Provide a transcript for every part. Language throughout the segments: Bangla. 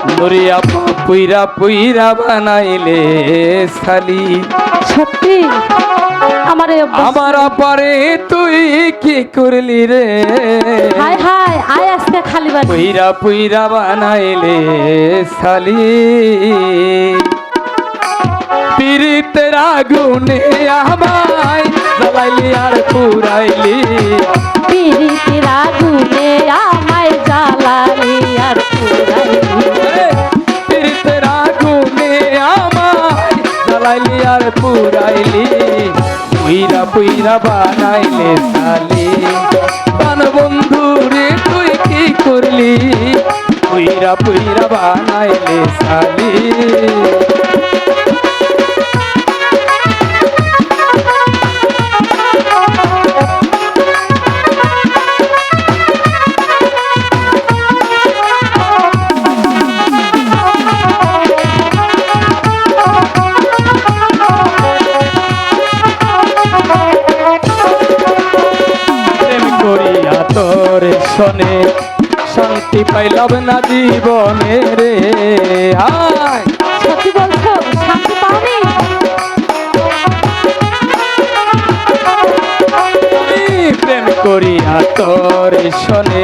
নুরিয়া পুইরা পুইরা বানাইলে সালি সত্যি আমার পরে তুই কি করলি রে হায় হায় আয় আজকে খালি বাড়ি পুইরা পুইরা বানাইলে সালি পীড়িতের আগুনে আমায় জ্বালাইলি আর পুরাইলি পীড়িতের আগুনে আমায় জ্বালালি আর পুরাইলি পীড়িতের আগুনে আমায় জ্বালাইলি আর পুরাইলি পুইরা পুইরা বানাইলে সালি প্রাণ বন্ধু রে তুই কি করলি পুইরা পুইরা বানাইলে সালি শোনে শান্তি পাইলাম না জীবনে রে হায় সত্যি বলছো শান্তি পাওনি আমি প্রেম করিয়া তোর শোনে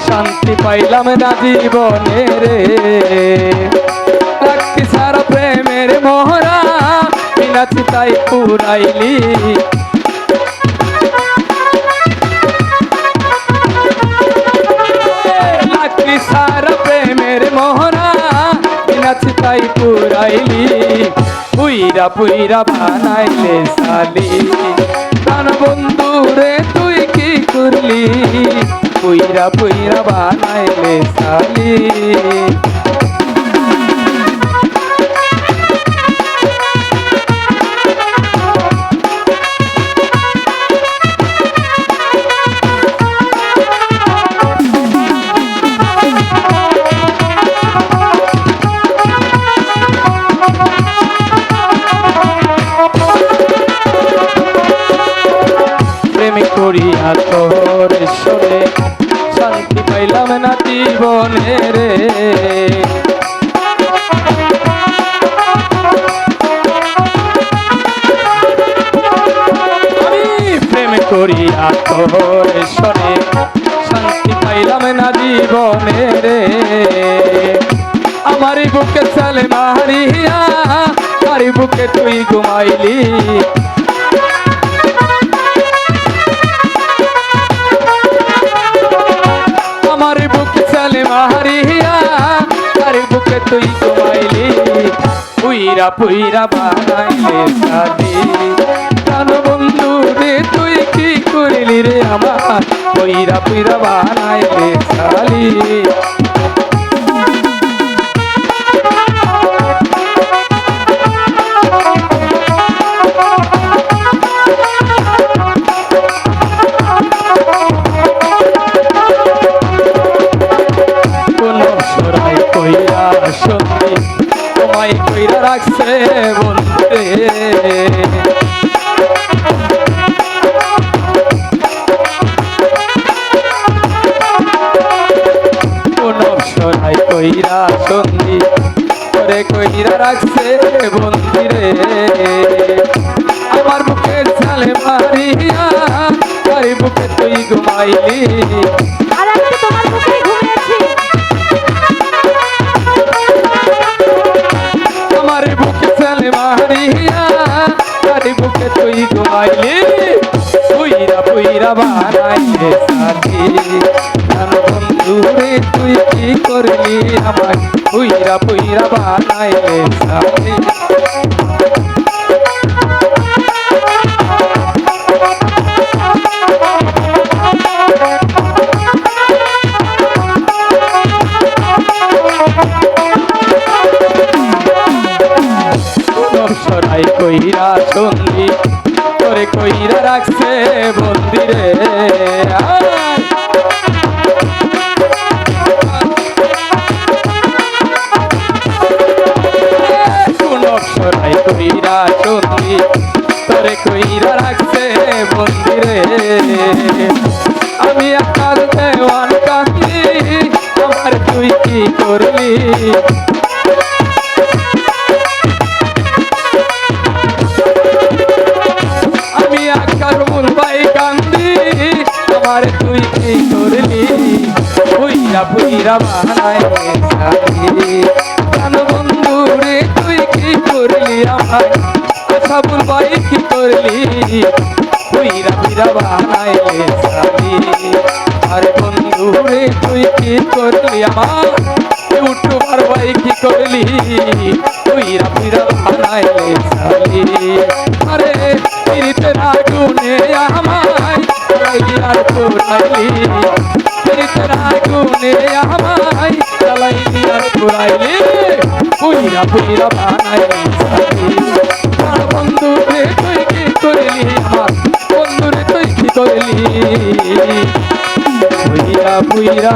শান্তি পাইলাম না জীবনে রে রাখি সারা প্রেমের মোহরা বিনা চিতাই পুরাইলি সারা প্রেমের মোহরা বিনা চিতাই পুরাইলি পুইরা পুইরা বানাইলে সালি প্রাণ বন্ধু রে তুই কি করলি পুইরা পুইরা বানাইলে সালি করিয়া তোর শোনে শান্তি পাইলাম না জীবনে রে আমি প্রেম করিয়া তোর শোনে শান্তি পাইলাম না জীবনে রে আমার বুকে চলে মারিয়া আর বুকে তুই ঘুমাইলি আমার বুকে চলে মারিয়া আর বুকে তুই ঘুমাইলি পুইরা পুইরা বানাইলে সালি প্রাণ বন্ধু রে তুই কি করলি রে আমার পুইরা পুইরা বানাইলে সালি সত্যি তোমায় কইরা রাখছে বন্ধুরে কোন সরাই কইরা সন্ধি করে কইরা রাখছে বন্ধুরে আমার বুকে চালে মারিয়া আর বুকে তুই ঘুমাইলি আর আমি তোমার বুকে ঘুমিয়েছি আমার বুকে চলে মারিয়া আর বুকে তুই ঘুমাইলি পুইরা পুইরা বানাইলে সাথী জানো বন্ধু রে তুই কি করলি আমায় পুইরা পুইরা বানাইলে সাথী সরাই কইরা সন্ধি করে কইরা রাখছে বন্দিরে কোন করলি আমি আকার বলবাই কান্দি আমার তুই কি করলি পুইরা পুইরা বানাইলে সাথী জান বন্ধু রে তুই কি করলি আমার আশা বলবাই কি করলি পুইরা পুইরা বানাইলে সাথী আরে বন্ধু রে তুই কি করলি আমার ইউটিউবার ভাই কি করলি পুইরা পুইরা বানাইলে সাথী আরে পিরিতের আগুনে আমায় জ্বালাইলি আর পোড়াইলি পিরিতের আগুনে আমায় জ্বালাইলি আর পোড়াইলি পুইরা পুইরা বানাইলি সাথী আমার বন্ধু রে তুই কি করলি আমার বন্ধু রে তুই কি করলি পুইরা পুইরা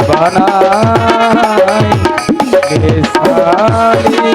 বানাই সাথী